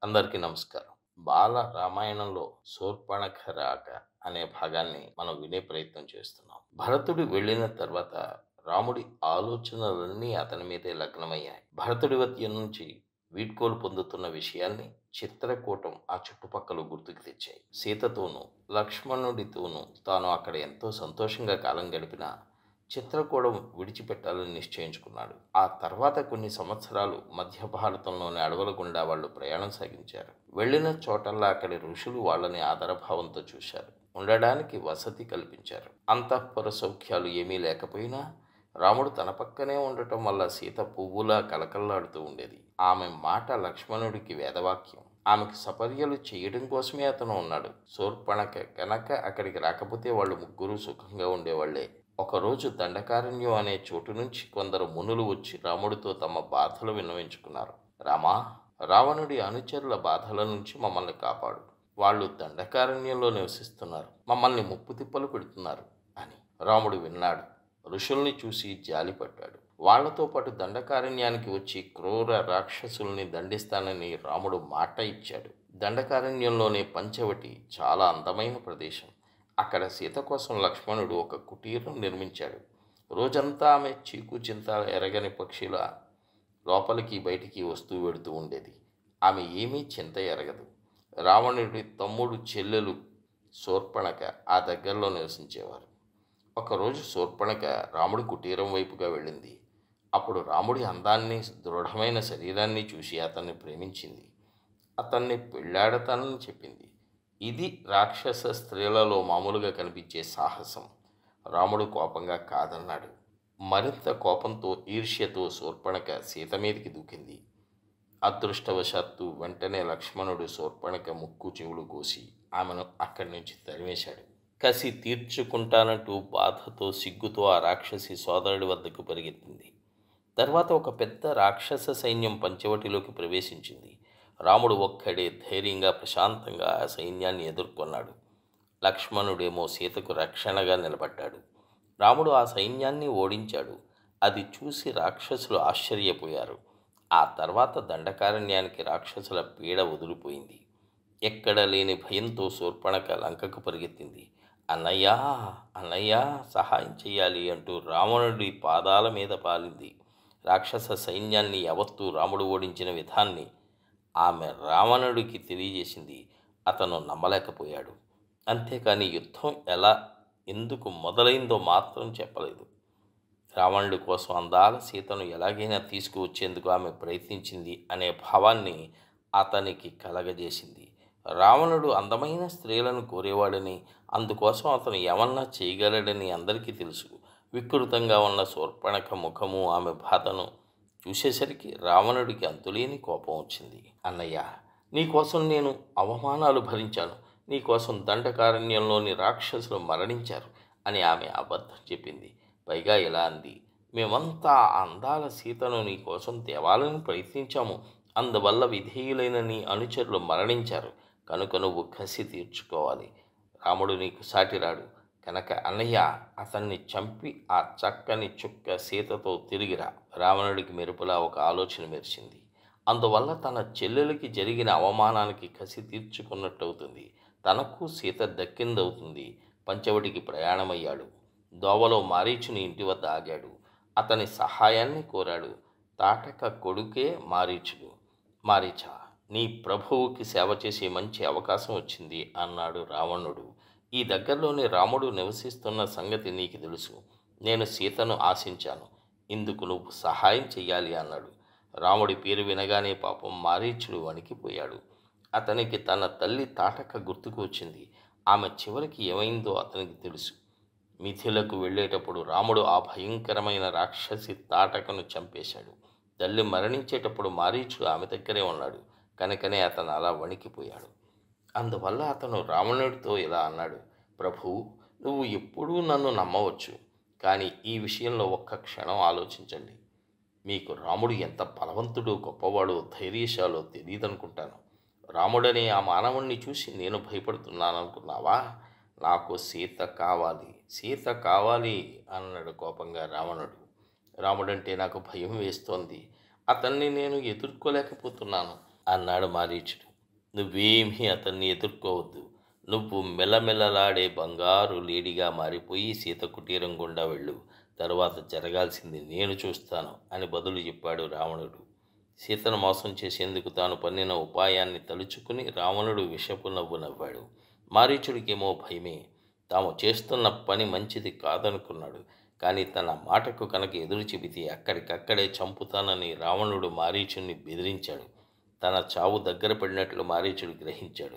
అందరికీ నమస్కారం. బాల రామాయణంలో శూర్పణఖ రాక అనే భాగాన్ని మనం వినే ప్రయత్నం చేస్తున్నాం. భరతుడు వెళ్ళిన తర్వాత రాముడి ఆలోచనలన్నీ అతని మీదే లగ్నమయ్యాయి. భరతుడి వద్ద నుంచి వీడ్కోలు పొందుతున్న విషయాన్ని చిత్రకూటం ఆ చుట్టుపక్కల గుర్తుకు తెచ్చాయి. సీతతోనూ లక్ష్మణుడితోనూ తాను అక్కడ ఎంతో సంతోషంగా కాలం గడిపిన చిత్రకూటం విడిచిపెట్టాలని నిశ్చయించుకున్నాడు. ఆ తర్వాత కొన్ని సంవత్సరాలు మధ్య భారతంలోని అడవుల గుండా వాళ్ళు ప్రయాణం సాగించారు. వెళ్ళిన చోటల్లా అక్కడి ఋషులు వాళ్ళని ఆదరభావంతో చూశారు. ఉండడానికి వసతి కల్పించారు. అంతఃపుర సౌఖ్యాలు ఏమీ లేకపోయినా రాముడు తన పక్కనే ఉండటం వల్ల సీత పువ్వులా కలకల్లాడుతూ ఉండేది. ఆమె మాట లక్ష్మణుడికి వేదవాక్యం. ఆమెకు సపర్యలు చేయడం కోసమే అతను ఉన్నాడు. శూర్పణఖ కనుక అక్కడికి రాకపోతే వాళ్ళు ముగ్గురు సుఖంగా ఉండేవాళ్లే. ఒకరోజు దండకారణ్యం అనే చోటు నుంచి కొందరు మునులు వచ్చి రాముడితో తమ బాధలు విన్నవించుకున్నారు. రామా, రావణుడి అనుచరుల బాధల నుంచి మమ్మల్ని కాపాడు. వాళ్ళు దండకారణ్యంలో నివసిస్తున్నారు, మమ్మల్ని ముప్పు తిప్పలు పెడుతున్నారు అని. రాముడు విన్నాడు. ఋషుల్ని చూసి జాలిపడ్డాడు. వాళ్లతో పాటు దండకారణ్యానికి వచ్చి క్రూర రాక్షసుల్ని దండిస్తానని రాముడు మాట ఇచ్చాడు. దండకారణ్యంలోనే పంచవటి చాలా అందమైన ప్రదేశం. అక్కడ సీత కోసం లక్ష్మణుడు ఒక కుటీరం నిర్మించాడు. రోజంతా ఆమె చీకు చింత ఎరగని పక్షిలా లోపలికి బయటికి వస్తూ వెడుతూ ఉండేది. ఆమె ఏమీ చింత ఎరగదు. రావణుడి తమ్ముడు చెల్లెలు శూర్పణఖ ఆ దగ్గరలో నివసించేవారు. ఒకరోజు శూర్పణఖ రాముడి కుటీరం వైపుగా వెళ్ళింది. అప్పుడు రాముడి అందాన్ని, దృఢమైన శరీరాన్ని చూసి అతన్ని ప్రేమించింది. అతన్ని పెళ్ళాడతానని చెప్పింది. ఇది రాక్షస స్త్రీలలో మామూలుగా కనిపించే సాహసం. రాముడు కోపంగా కాదన్నాడు. మరింత కోపంతో, ఈర్ష్యతో శూర్పణఖ సీత మీదికి దూకింది. అదృష్టవశాత్తు వెంటనే లక్ష్మణుడు శూర్పణఖ ముక్కు చెవులు కోసి ఆమెను అక్కడి నుంచి తరిమేశాడు. కసి తీర్చుకుంటానంటూ బాధతో, సిగ్గుతో ఆ రాక్షసి సోదరుడి వద్దకు పరిగెత్తింది. తర్వాత ఒక పెద్ద రాక్షస సైన్యం పంచవటిలోకి ప్రవేశించింది. రాముడు ఒక్కడే ధైర్యంగా, ప్రశాంతంగా ఆ సైన్యాన్ని ఎదుర్కొన్నాడు. లక్ష్మణుడేమో సీతకు రక్షణగా నిలబడ్డాడు. రాముడు ఆ సైన్యాన్ని ఓడించాడు. అది చూసి రాక్షసులు ఆశ్చర్యపోయారు. ఆ తర్వాత దండకారణ్యానికి రాక్షసుల పీడ వదిలిపోయింది. ఎక్కడ లేని భయంతో శూర్పణఖ లంకకు పరిగెత్తింది. అన్నయ్యా, అన్నయ్యా, సహాయం చెయ్యాలి అంటూ రావణుడి పాదాల మీద పాలింది. రాక్షస సైన్యాన్ని యావత్తూ రాముడు ఓడించిన విధాన్ని ఆమె రావణుడికి తెలియజేసింది. అతను నమ్మలేకపోయాడు. అంతేకాని యుద్ధం ఎలా, ఎందుకు మొదలైందో మాత్రం చెప్పలేదు. రావణుడి కోసం అందాల సీతను ఎలాగైనా తీసుకువచ్చేందుకు ఆమె ప్రయత్నించింది అనే భావాన్ని అతనికి కలగజేసింది. రావణుడు అందమైన స్త్రీలను కోరేవాడని, అందుకోసం అతను ఏమన్నా చేయగలడని అందరికీ తెలుసు. వికృతంగా ఉన్న శూర్పణఖ ముఖము, ఆమె బాధను చూసేసరికి రావణుడికి అంతులేని కోపం వచ్చింది. అన్నయ్య, నీకోసం నేను అవమానాలు భరించాను. నీకోసం దండకారణ్యంలోని రాక్షసులు మరణించారు అని ఆమె అబద్ధం చెప్పింది. పైగా ఇలా అంది, మేమంతా అందాల సీతను నీకోసం తేవాలని ప్రయత్నించాము. అందువల్ల విధేయులైన నీ అనుచరులు మరణించారు. కనుక నువ్వు కసి తీర్చుకోవాలి. రాముడు నీకు సాటిరాడు కనుక అన్నయ్య, అతన్ని చంపి ఆ చక్కని చుక్క సీతతో తిరిగిరా. రావణుడికి మెరుపులా ఒక ఆలోచన మెరిచింది. అందువల్ల తన చెల్లెలికి జరిగిన అవమానానికి కసి తీర్చుకున్నట్టవుతుంది. తనకు సీత దక్కిందవుతుంది. పంచవటికి ప్రయాణమయ్యాడు. దోవలో మారీచుని ఇంటి వద్ద ఆగాడు. అతని సహాయాన్ని కోరాడు. తాటక కొడుకే మారీచుడు. మారీచా, నీ ప్రభువుకి సేవ చేసే మంచి అవకాశం వచ్చింది అన్నాడు రావణుడు. ఈ దగ్గరలోనే రాముడు నివసిస్తున్న సంగతి నీకు తెలుసు. నేను సీతను ఆశించాను. ఇందుకు నువ్వు సహాయం చెయ్యాలి అన్నాడు. రాముడి పేరు వినగానే పాపం మారీచుడు వణికిపోయాడు. అతనికి తన తల్లి తాటక గుర్తుకు వచ్చింది. ఆమె చివరికి ఏమైందో అతనికి తెలుసు. మిథిలకు వెళ్ళేటప్పుడు రాముడు ఆ భయంకరమైన రాక్షసి తాటకను చంపేశాడు. తల్లి మరణించేటప్పుడు మారీచుడు ఆమె దగ్గరే ఉన్నాడు. కనుకనే అతను అలా వణికిపోయాడు. అందువల్ల అతను రావణుడితో ఇలా అన్నాడు, ప్రభు, నువ్వు ఎప్పుడూ నన్ను నమ్మవచ్చు. కానీ ఈ విషయంలో ఒక్క క్షణం ఆలోచించండి. మీకు రాముడు ఎంత బలవంతుడో, గొప్పవాడో, ధైర్యశాలో తెలియదనుకుంటాను. రాముడనే ఆ మానవుణ్ణి చూసి నేను భయపడుతున్నాననుకున్నావా? నాకు సీత కావాలి, సీత కావాలి అన్నాడు కోపంగా రావణుడు. రాముడంటే నాకు భయం వేస్తోంది. అతన్ని నేను ఎదుర్కోలేకపోతున్నాను అన్నాడు మారీచుడు. నువ్వేమీ అతన్ని ఎదుర్కోవద్దు. నువ్వు మెలమెలలాడే బంగారు లేడిగా మారిపోయి సీత కుటీరం గుండా వెళ్ళు. తరువాత జరగాల్సింది నేను చూస్తాను అని బదులు చెప్పాడు రావణుడు. సీతను మోసం చేసేందుకు తాను పన్నిన ఉపాయాన్ని తలుచుకుని రావణుడు విషపు నవ్వు నవ్వాడు. మారీచుడికేమో భయమే. తాము చేస్తున్న పని మంచిది కాదనుకున్నాడు. కానీ తన మాటకు కనుక ఎదురు చెబితే అక్కడికక్కడే చంపుతానని రావణుడు మారీచుణ్ణి బెదిరించాడు. తన చావు దగ్గర పడినట్లు మారీచుడు గ్రహించాడు.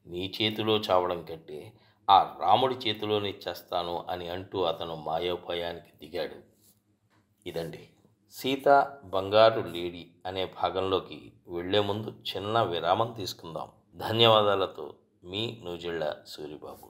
నీ చేతిలో చావడం కంటే ఆ రాముడి చేతిలోనే చేస్తాను అని అంటూ అతను మాయోపాయానికి దిగాడు. ఇదండి సీత బంగారు లేడీ అనే భాగంలోకి వెళ్లే ముందు చిన్న విరామం తీసుకుందాం. ధన్యవాదాలతో మీ నూజిళ్ళ సూరిబాబు.